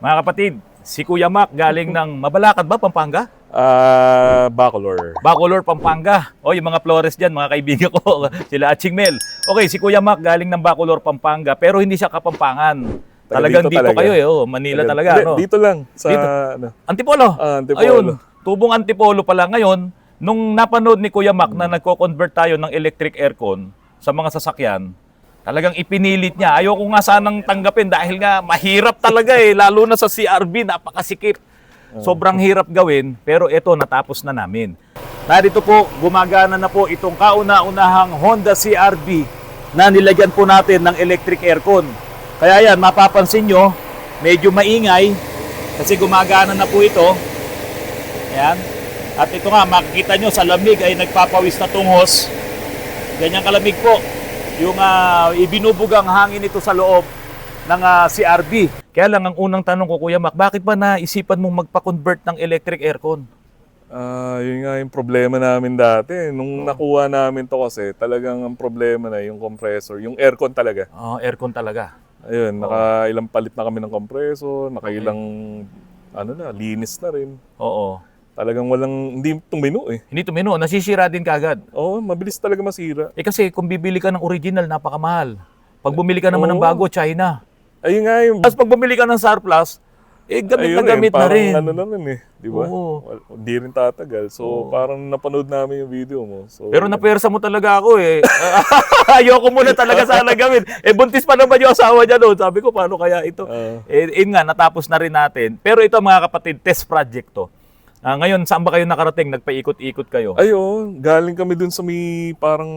Mga kapatid, si Kuya Mac galing ng Mabalakad ba, Pampanga? Bacolor. Bacolor, Pampanga. O, yung mga Flores dyan, mga kaibigan ko, sila Aching Mel. Okay, si Kuya Mac galing ng Bacolor, Pampanga, pero hindi siya Kapampangan. Talagang dito talaga. kayo Manila talaga. Hindi, No? dito lang. Sa Dito. ano. Antipolo. Antipolo. Ayun, tubong Antipolo pala. Ngayon, nung napanood ni Kuya Mac na nagko-convert tayo ng electric aircon sa mga sasakyan, talagang ipinilit niya. Ayoko nga sanang tanggapin dahil nga mahirap talaga lalo na sa CRV, napakasikip. Sobrang hirap gawin, pero ito natapos na namin. Narito po, gumagana na po itong kauna-unahang Honda CRV na nilagyan po natin ng electric aircon. Kaya yan, mapapansin nyo, medyo maingay kasi gumagana na po ito. Ayan. At ito nga, makikita nyo sa lamig ay nagpapawis na tungos. Ganyang kalamig po yung ibinubugang hangin ito sa loob ng CRV. Kaya lang ang unang tanong ko, Kuya Mac, bakit ba naisipan mong magpa-convert ng electric aircon? Yun nga yung problema namin dati. Nung nakuha namin to kasi, talagang ang problema na yung compressor, yung aircon talaga. Aircon talaga. Ayun, nakailang palit na kami ng compressor, nakailang linis na rin. Oo. Talagang hindi tumino eh. Hindi tumino, nasisira din kagad. Oo, mabilis talaga masira. Kasi kung bibili ka ng original, napakamahal. Pag bumili ka naman ng bago, China. Ayun nga yung... Tapos pag bumili ka ng surplus, gamit na gamit na rin. Parang na rin eh, di ba? Oo. Hindi rin tatagal. So, parang napanood namin yung video mo. So, Pero napersa mo talaga ako Ayoko muna talaga sana gawin. Buntis pa naman yung asawa niya doon. Sabi ko, paano kaya ito? Nga, natapos na rin natin. Pero ito mga kapatid, test project to. Ngayon, saan ba kayo nakarating? Nagpaikot-ikot kayo? Ayun, galing kami dun sa may parang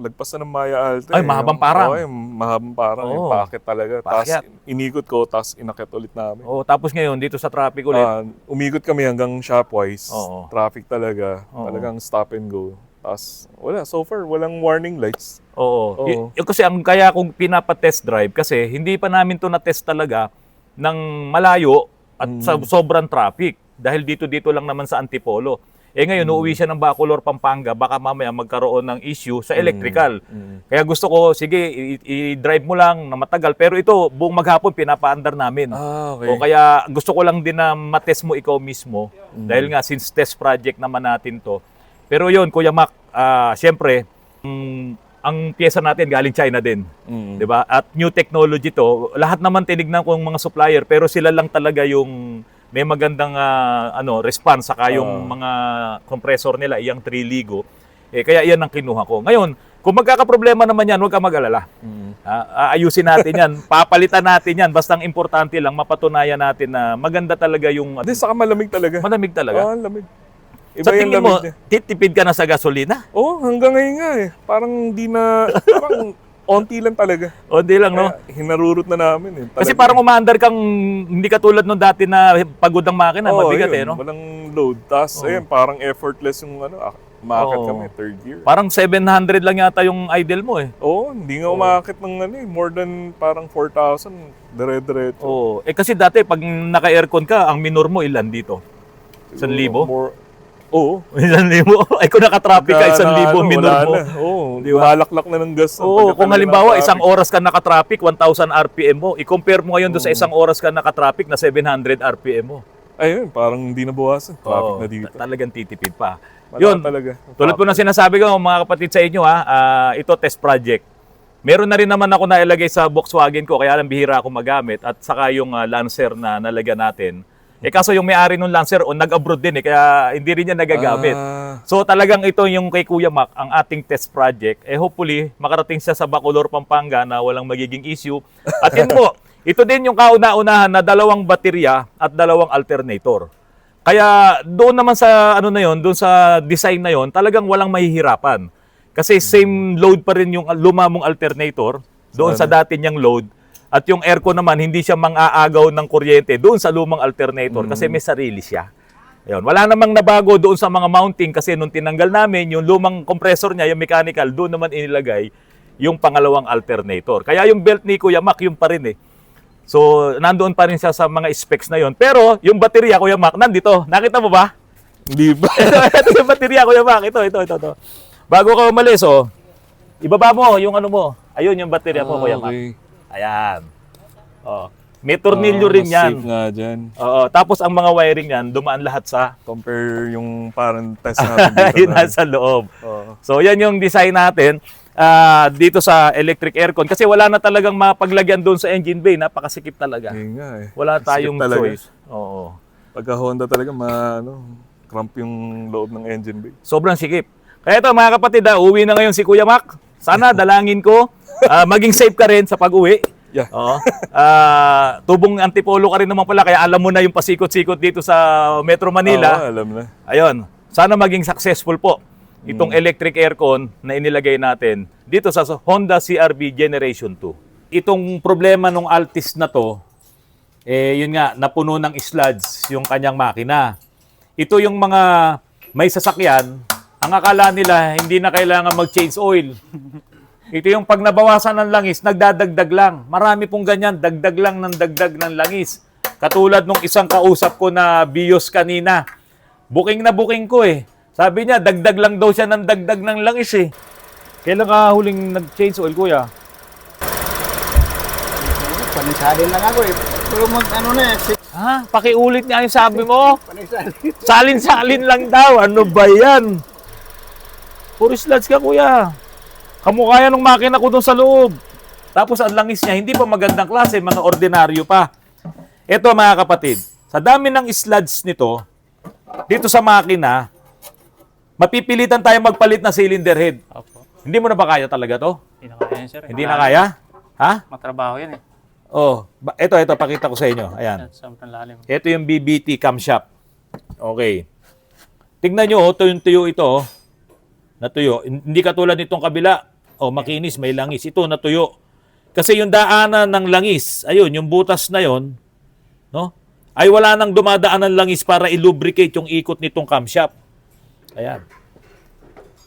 lagpas na ng Maya Alta. Ay, mahabang parang. Mahabang parang. Yung packet talaga. Tapos inikot ko, tapos inakit ulit namin. Tapos ngayon, dito sa traffic ulit. Umikot kami hanggang Shopwise. Oo. Traffic talaga. Talagang stop and go. Tapos wala, so far, walang warning lights. Oo. Kasi kaya kung pinapa-test drive, kasi hindi pa namin to na-test talaga ng malayo at sa sobrang traffic. Dahil dito lang naman sa Antipolo. Ngayon, uuwi siya ng Bacolor, Pampanga, baka mamaya magkaroon ng issue sa electrical. Kaya gusto ko, sige, i-drive mo lang na matagal. Pero ito, buong maghapon, pinapaandar namin. Okay. Kaya gusto ko lang din na matest mo ikaw mismo. Dahil nga, since test project naman natin to. Pero yun, Kuya Mac, siyempre, ang pyesa natin galing China din. Diba? At new technology to. Lahat naman tinignan ko ng mga supplier, pero sila lang talaga yung may magandang response saka yung mga compressor nila, iyang 3 Ligo. Kaya iyan ang kinuha ko. Ngayon, kung magkakaproblema naman yan, huwag ka mag-alala. Aayusin natin yan, papalitan natin yan. Basta ang importante lang, mapatunayan natin na maganda talaga yung... Saka malamig talaga. Malamig talaga. Lamig. Iba sa tingin mo, titipid ka na sa gasolina? Hanggang ngayon nga eh. Parang hindi na... Parang onti lang talaga. Onti lang, no? Hinarurot na namin eh. Kasi parang umaandar kang hindi katulad nung dati na pagod ang makina, mabigat no? Walang load. Tapos parang effortless yung umakit kami, third gear. Parang 700 lang yata yung idle mo eh. Hindi nga umakit ng more than parang 4,000, dire-diretso. Kasi dati pag naka-aircon ka, ang minor mo ilan dito? 1,000? Oo. 1,000? Kung naka-traffic ka, 1,000 minor mo. Malaklak na ng gas. Kung halimbawa, isang oras ka naka-traffic, 1,000 RPM mo. I-compare mo ngayon doon sa isang oras ka naka-traffic na 700 RPM mo. Ayun, parang hindi nabuwasan. Traffic na dito. Talagang titipid pa. Yun, talaga. Tulad po ng sinasabi ko, mga kapatid sa inyo, ito test project. Meron na rin naman ako nailagay sa Volkswagen ko, kaya lang bihira ako magamit. At saka yung Lancer na nalagyan natin. Kaso yung may-ari ng Lancer, nag-abroad din kaya hindi rin niya nagagamit. So talagang ito yung kay Kuya Mac, ang ating test project. Hopefully, makarating siya sa Bacolor, Pampanga na walang magiging issue. At yun po, ito din yung kauna-unahan na 2 baterya at 2 alternator. Kaya doon naman sa doon sa design na yon, talagang walang mahihirapan. Kasi same load pa rin yung lumamong alternator doon sa dati niyang load. At yung aircon naman, hindi siya mang-aagaw ng kuryente doon sa lumang alternator kasi may sarili siya. Ayun. Wala namang nabago doon sa mga mounting kasi nung tinanggal namin, yung lumang compressor niya, yung mechanical, doon naman inilagay yung pangalawang alternator. Kaya yung belt ni Kuya Mac, yung pa rin So, nandoon pa rin siya sa mga specs na yon. Pero, yung baterya, Kuya Mac, nandito. Nakita mo ba? Hindi ba? Ito yung baterya, Kuya Mac. Ito. Bago ka umalis, ibaba mo yung mo. Ayun yung baterya mo, Kuya Mac. Ayan. May tornilyo rin mas yan. safe nga dyan. Oo, tapos ang mga wiring yan, dumaan lahat sa Compare yung parang test natin dito. yun nasa loob. Oo. So yan yung design natin dito sa electric aircon. Kasi wala na talagang mapaglagyan doon sa engine bay. Napakasikip talaga. Yun nga eh. Wala tayong Sikip talaga. choice. Oo. Pagka Honda talaga, cramp yung loob ng engine bay. Sobrang sikip. Kaya ito mga kapatid, uwi na ngayon si Kuya Mac. Sana dalangin ko. Maging safe ka rin sa pag-uwi. Yeah. Oo. Tubong Antipolo ka rin naman pala. Kaya alam mo na yung pasikot-sikot dito sa Metro Manila. Oo, alam na. Ayun. Sana maging successful po itong electric aircon na inilagay natin dito sa Honda CR-V Generation 2. Itong problema ng Altis na to, yun nga, napuno ng sludge yung kanyang makina. Ito yung mga may sasakyan, ang akala nila hindi na kailangan mag-change oil. Ito yung pag nabawasan ng langis, nagdadagdag lang. Marami pong ganyan, dagdag lang ng dagdag ng langis. Katulad nung isang kausap ko na Bios kanina. Booking na booking ko eh. Sabi niya, dagdag lang daw siya ng dagdag ng langis eh. Kailan ka huling nag-change oil, kuya? Panisalin lang ako eh. Pero Ha? Pakiulit nga yung sabi mo. panisalin. Salin-salin lang daw. Ano ba yan? Puro sludge ka, kuya. Kamukha yan ng makina ko doon sa loob. Tapos ang langis niya, hindi pa magandang klase, mga ordinaryo pa. Ito mga kapatid, sa dami ng sludge nito, dito sa makina, mapipilitan tayo magpalit ng cylinder head. Opo. Hindi mo na ba kaya talaga to? Hindi na kaya yan, sir. Hindi na kaya? Ha? Matrabaho yan eh. Oh, ito, pakita ko sa inyo. Ayan. Sobrang lalim. Ito yung BBT camshaft. Okay. Tignan nyo, tuyong-tuyo ito. Oh. Natuyo. Hindi katulad nitong kabila. Oh, makinis, may langis. Ito, natuyo. Kasi yung daanan ng langis, ayun, yung butas na yon, no? Ay wala nang dumadaan ng langis para i-lubricate yung ikot nitong camshaft. Ayan.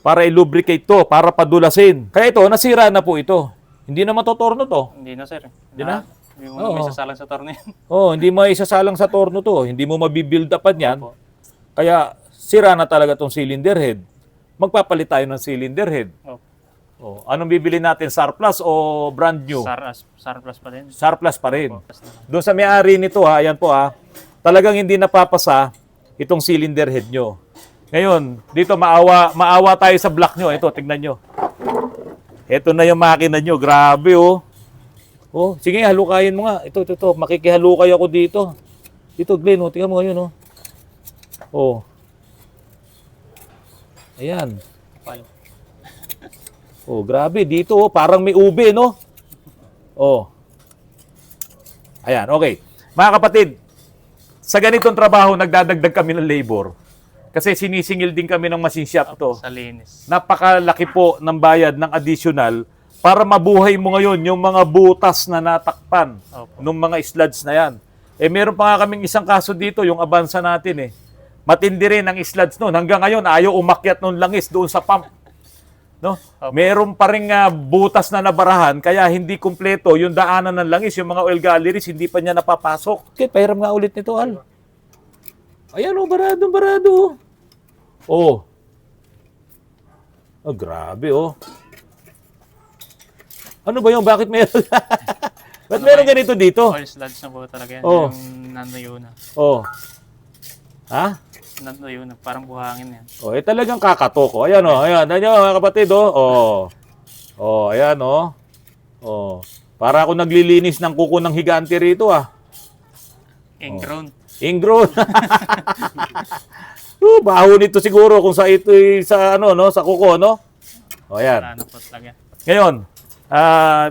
Para i-lubricate to, para padulasin. Kaya ito, nasira na po ito. Hindi na matotorno to. Hindi na, sir. Hindi na? Hindi mo Oo. may sasalang sa torno yan. Oh, hindi mo isasalang sa torno to. Hindi mo mabibuild upan yan. Opo. Kaya sira na talaga tong cylinder head. Magpapalit tayo ng cylinder head. Opo. Oh, anong bibili natin? Surplus o brand new? SAR plus pa din. Surplus pa rin. Plus na. Doon sa may-ari nito ha, ayan po ha, talagang hindi napapasa itong cylinder head nyo. Ngayon, dito maawa tayo sa block nyo. Ito, tignan nyo. Ito na yung makina nyo. Grabe oh. Oh, sige, halukayin mo nga. Ito. Makikihalukay ako dito. Dito, Glenn, oh. Tingnan mo ngayon oh. Oh. Ayan. Kapal. Oh, grabe. Dito, oh, parang may ube, no? Oh. Ayan, okay. Mga kapatid, sa ganitong trabaho, nagdadagdag kami ng labor. Kasi sinisingil din kami ng machine shop to. Sa linis. Napakalaki po ng bayad ng additional para mabuhay mo ngayon yung mga butas na natakpan Opo. ng mga sludge na yan. Eh, meron pa nga kaming isang kaso dito, yung Avanza natin eh. Matindi rin ang sludge noon. Hanggang ngayon, ayaw umakyat ng langis doon sa pump. No? Opo. Meron pa rin butas na nabarahan, kaya hindi kumpleto yung daanan ng langis, yung mga oil galleries, hindi pa niya napapasok. Okay, pahiram nga ulit nito, Al. Ayan o, barado. Oh. Oh, grabe oh. Ano ba yung bakit meron? Ba't meron ganito dito? Oil sludge na po talaga yan. Oh. Yung nanoyo na. Oh. Ha? Nanoyo na. Parang buhangin yan. Oh, talagang kakatok. Oh, ayan oh, ayan. Ayan mga kapatid oh. Oh. Oh, ayan oh. Oh. Para ako naglilinis ng kuko ng higante rito ah. Ingrown. Ingrown. Baho nito siguro kung sa ito sa ano no, sa kuko no. Oh, ayan. Wala na po talaga. Ngayon,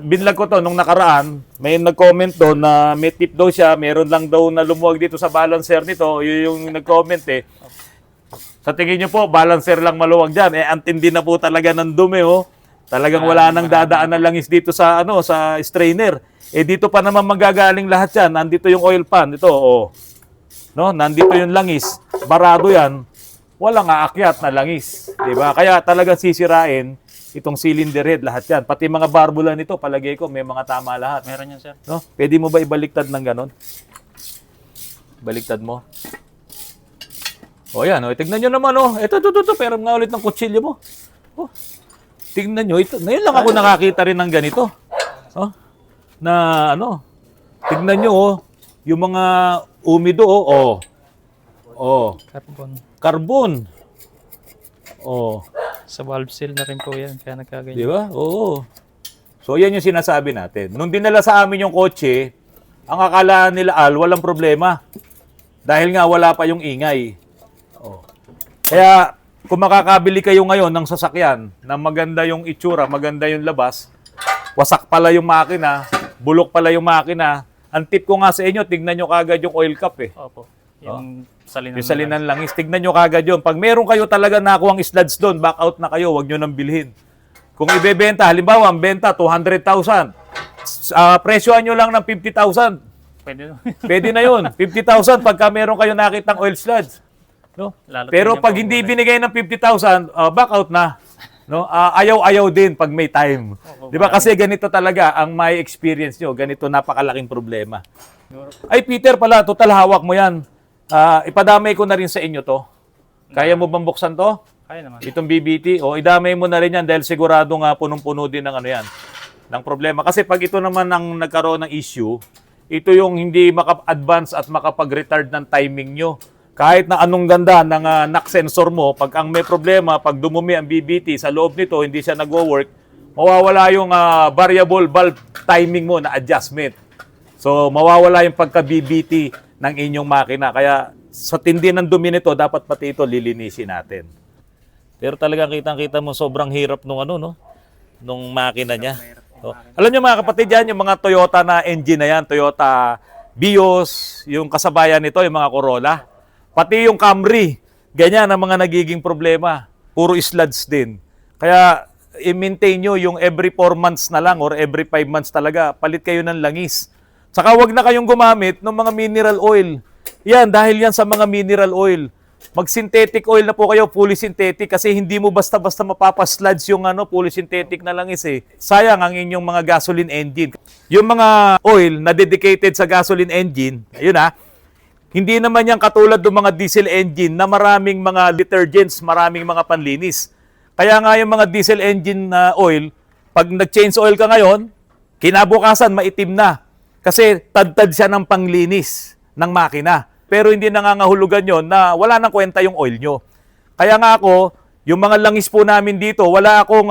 binlag ko to nung nakaraan, may nag-comment doon na may tip daw siya, meron lang daw na lumuwag dito sa balancer nito, yun yung nag-comment eh. Sa tingin nyo po, balancer lang maluwag dyan, eh antindi na po talaga ng dumi oh. Talagang wala nang dadaan na langis dito sa ano sa strainer. Eh dito pa naman magagaling lahat yan, nandito yung oil pan, ito oh. No, nandito yung langis, barado yan, walang aakyat na langis, 'di ba? Kaya talagang sisirain itong cylinder head lahat yan. Pati mga barbula nito, palagay ko may mga tama lahat. Meron yan, sir. No? Pwede mo ba ibaliktad ng ganon? Baliktad mo. O yan, tignan nyo naman oh. Ito, pero nga ulit ng kutsilyo mo. Oh. Tignan nyo, ito. Ngayon lang ako nakakita rin ng ganito. Oh. Na ano, Tignan nyo, oh. Yung mga umido, oh. Oh. Carbon. Carbon. Oh. Sa valve seal na rin po yan, kaya nagkaganyan. Di ba? Oo. So, yan yung sinasabi natin. Nung dinala sa amin yung kotse, ang akala nila, walang problema. Dahil nga wala pa yung ingay. Oh. Kaya, kung makakabili kayo ngayon ng sasakyan na maganda yung itsura, maganda yung labas, wasak pala yung makina, bulok pala yung makina, ang tip ko nga sa inyo, tignan nyo kagad yung oil cap eh. Opo. Yung salinan. Yung salinan langis, tignan nyo kagad yun. Pag meron kayo talaga nakuha ang sluds doon, back out na kayo, wag nyo nang bilhin. Kung ibebenta, halimbawa, ang benta, 200,000. Presyohan nyo lang ng 50,000. Pwede no? Pwede na yun. 50,000 pagka meron kayo nakitang oil sluds. No? Lalo Pero tingnan pag po hindi muna. binigay ng 50,000, back out na. No? Ayaw-ayaw din pag may time. Di ba? Kasi ganito talaga ang may experience nyo. Ganito napakalaking problema. Ay, Peter pala, total hawak mo yan. Ipadamay ko na rin sa inyo to. Kaya mo bang buksan to? Kaya naman. Itong BBT, o idamay mo na rin yan dahil sigurado nga punong-puno din ng ano yan, ng problema. Kasi pag ito naman ang nagkaroon ng issue, ito yung hindi maka-advance at makapag-retard ng timing nyo. Kahit na anong ganda ng knock sensor mo, pag ang may problema, pag dumumi ang BBT sa loob nito, hindi siya nag-work, mawawala yung variable valve timing mo na adjustment. So, mawawala yung pagka-BBT ng inyong makina. Kaya sa tindi ng dumi nito, dapat pati ito lilinisin natin. Pero talagang kitang-kita mo sobrang hirap nung nung makina niya. So, alam niyo mga kapatid yan, yung mga Toyota na engine na yan, Toyota Vios, yung kasabayan nito, yung mga Corolla, pati yung Camry, ganyan ang mga nagiging problema. Puro sluds din. Kaya i-maintain nyo yung every 4 months na lang or every 5 months talaga, palit kayo ng langis. Saka wag na kayong gumamit ng mga mineral oil. Yan, dahil yan sa mga mineral oil. Mag-synthetic oil na po kayo, fully synthetic, kasi hindi mo basta-basta mapapasludge yung fully synthetic na langis eh. Sayang ang inyong mga gasoline engine. Yung mga oil na dedicated sa gasoline engine, ayun hindi naman yan katulad ng mga diesel engine na maraming mga detergents, maraming mga panlinis. Kaya nga yung mga diesel engine na oil, pag nag-change oil ka ngayon, kinabukasan maitim na. Kasi tad-tad siya ng panglinis ng makina. Pero hindi nangangahulugan yon na wala nang kwenta yung oil nyo. Kaya nga ako, yung mga langis po namin dito, wala akong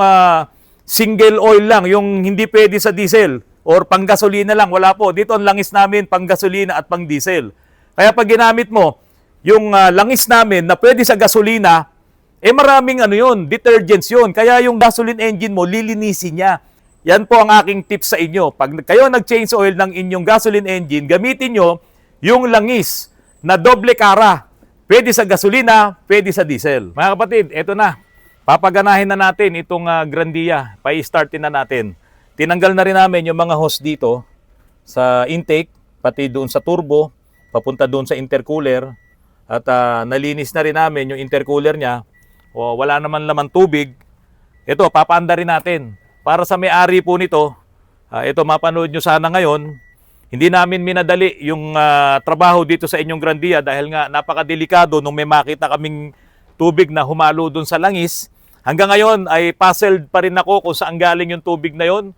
single oil lang, yung hindi pwede sa diesel or panggasolina lang, wala po. Dito ang langis namin, panggasolina at pang diesel. Kaya pag ginamit mo, yung langis namin na pwede sa gasolina, maraming detergents yun. Kaya yung gasoline engine mo, lilinisin niya. Yan po ang aking tips sa inyo. Pag kayo nag-change oil ng inyong gasoline engine, gamitin nyo yung langis na doble kara. Pwede sa gasolina, pwede sa diesel. Mga kapatid, eto na. Papaganahin na natin itong Grandia. Pa-startin na natin. Tinanggal na rin namin yung mga hose dito sa intake, pati doon sa turbo, papunta doon sa intercooler. At nalinis na rin namin yung intercooler niya. Wala naman laman tubig. Ito, papaanda rin natin. Para sa may-ari po nito, ito mapanood nyo sana ngayon, hindi namin minadali yung trabaho dito sa inyong Grandia dahil nga napakadelikado nung may makita kaming tubig na humalo dun sa langis. Hanggang ngayon ay puzzled pa rin ako kung saan galing yung tubig na yon.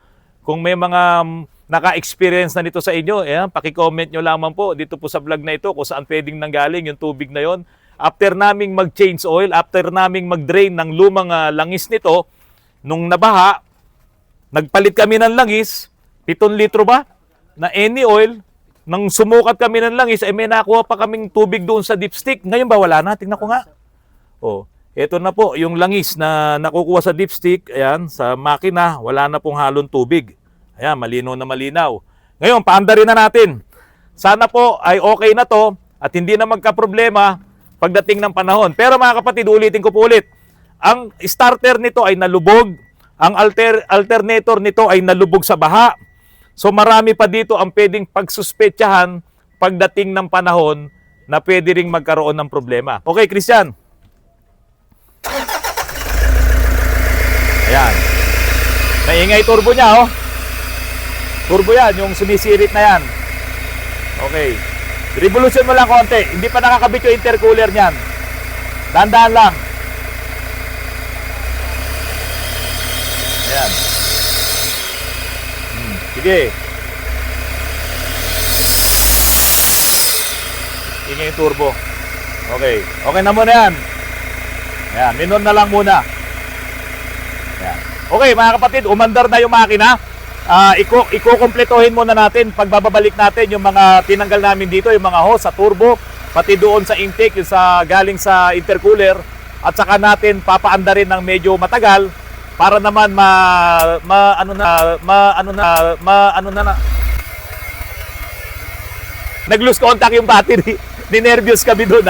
Kung may mga naka-experience na nito sa inyo, paki-comment nyo lamang po dito po sa vlog na ito kung saan pwedeng nanggaling yung tubig na yon. After naming mag-change oil, after naming mag-drain ng lumang langis nito, nung nabaha, nagpalit kami ng langis, 7 litro ba? Na any oil, nang sumukat kami ng langis, may nakuha pa kaming tubig doon sa dipstick. Ngayon ba wala na? Tingnan ko nga. Ito na po, yung langis na nakukuha sa dipstick, ayan, sa makina, wala na pong halong tubig. Ayan, malinaw na malinaw. Ngayon, paanda rin na natin. Sana po ay okay na to at hindi na magka-problema pagdating ng panahon. Pero mga kapatid, ulitin ko po ulit. Ang starter nito ay nalubog. Ang alternator nito ay nalubog sa baha. So marami pa dito ang pwedeng pagsuspetsahan pagdating ng panahon na pwede ring magkaroon ng problema. Okay, Christian? Ayan. Naingay turbo niya, Turbo yan, yung sumisirit na yan. Okay. Revolution mo lang konti. Hindi pa nakakabit yung intercooler niyan. Dahan-dahan lang. Ayan. Sige. Ingay yung turbo. Okay. Okay na muna yan. Ayan, minor na lang muna. Ayan. Okay, mga kapatid, umandar na yung makina. Iko-kompletohin muna natin pagbabalik natin yung mga tinanggal namin dito, yung mga hose sa turbo, pati doon sa intake, yung sa galing sa intercooler, at saka natin papaandarin ng medyo matagal para naman nag-lose contact yung battery. Ninervyos kami doon.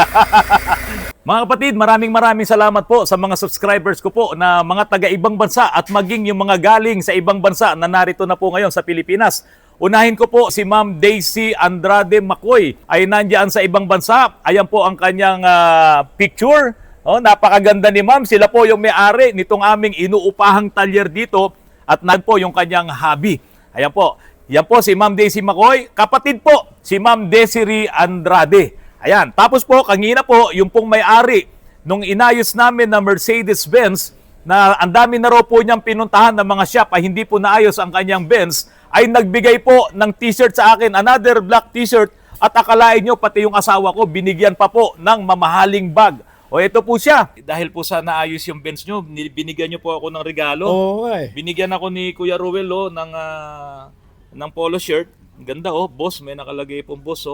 Mga kapatid, maraming salamat po sa mga subscribers ko po na mga taga-ibang bansa at maging yung mga galing sa ibang bansa na narito na po ngayon sa Pilipinas. Unahin ko po si Ma'am Daisy Andrade Macoy ay nandiyan sa ibang bansa. Ayan po ang kanyang picture. Oh, napakaganda ni Ma'am. Sila po yung may-ari nitong aming inuupahang talyer dito at po yung kanyang hobby. Ayan po. Yan po si Ma'am Daisy Macoy. Kapatid po si Ma'am Desiree Andrade. Ayan. Tapos po, kanina po, yung pong may-ari nung inayos namin na Mercedes-Benz na ang dami na raw po niyang pinuntahan ng mga shop ay hindi po naayos ang kanyang Benz, ay nagbigay po ng t-shirt sa akin, another black t-shirt, at akalain nyo, pati yung asawa ko, binigyan pa po ng mamahaling bag. O ito po siya. Dahil po sa naayos yung Benz nyo, binigyan nyo po ako ng regalo. Oo, eh. Binigyan ako ni Kuya Ruel ng polo shirt. Ganda boss, may nakalagay pong boss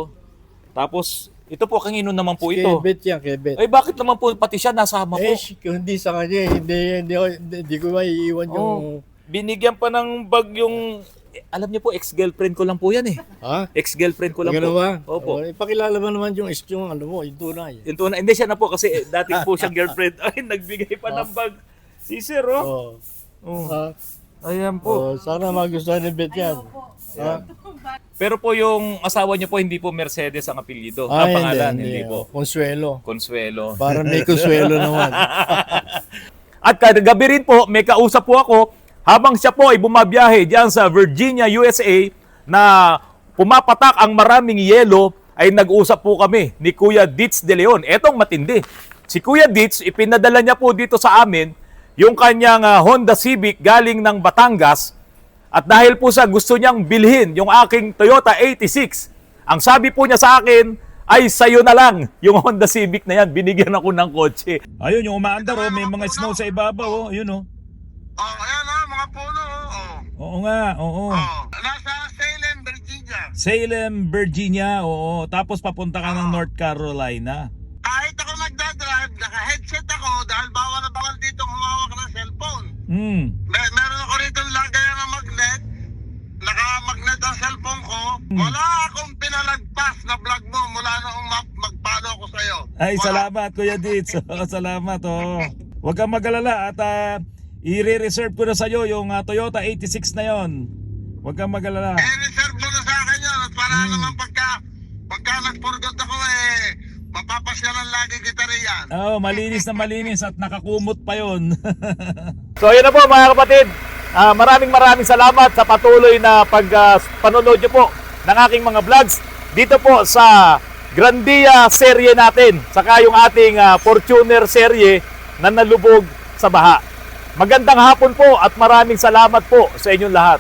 Tapos, ito po, kanino naman po ito? Kebet yan, kebet. Ay, bakit naman po pati siya nasama po? Kung hindi sa kanya, hindi ko maiiwan yung... Binigyan pa ng bag yung... alam niyo po, ex-girlfriend ko lang po yan Ha? Ex-girlfriend ko lang Ganun po. ba? Opo. Ipakilala mo naman yung yung tunay. Yung tunay. Hindi siya na po kasi dating po siyang girlfriend. Ay, nagbigay pa ng bag. Si Sir, Oo. Oh. Ayan po. Sana magustuhan ni Bet yan. Ha? Pero po yung asawa niyo po, hindi po Mercedes ang apelyido. Ang pangalan, hindi po. Consuelo. Consuelo. Para may consuelo naman. At kagabi rin po, may kausap po ako habang siya po ay bumabiyahe diyan sa Virginia, USA na pumapatak ang maraming yelo, ay nag-usap po kami ni Kuya Ditz De Leon. Etong matindi. Si Kuya Ditz, ipinadala niya po dito sa amin yung kanyang Honda Civic galing ng Batangas. At dahil po sa gusto niyang bilhin yung aking Toyota 86, ang sabi po niya sa akin ay sayo na lang yung Honda Civic na yan. Binigyan ako ng kotse. Ayun, yung umaandar may mga snow sa ibabaw Yun ayan mga puno, Oo nga, oo. Nasa Salem, Virginia. Salem, Virginia, oo. Tapos papunta ka ng North Carolina. Kahit ako nagdadrive, naka-headset ako dahil bawal na bawal dito humawak ng cellphone. Meron ako rito lagayan ng magnet, naka-magnet ang cellphone ko. Wala akong pinalagpas na vlog mo mula noong mag-follow ko sa'yo. Ay, Wala. salamat Kuya Ditz. Salamat, Huwag kang mag-alala at i-reserve ko na sa'yo yung Toyota 86 na yon. Huwag kang mag-alala. I-reserve mo na sa akin yun at para naman pagka nag-forgot ako mapapasyalan lagi kita riyan. Malinis na malinis at nakakumot pa yon. So, yun na po mga kapatid. Maraming salamat sa patuloy na panonood nyo po ng aking mga vlogs dito po sa Grandia serye natin, saka yung ating Fortuner serye na nalubog sa baha. Magandang hapon po at maraming salamat po sa inyong lahat.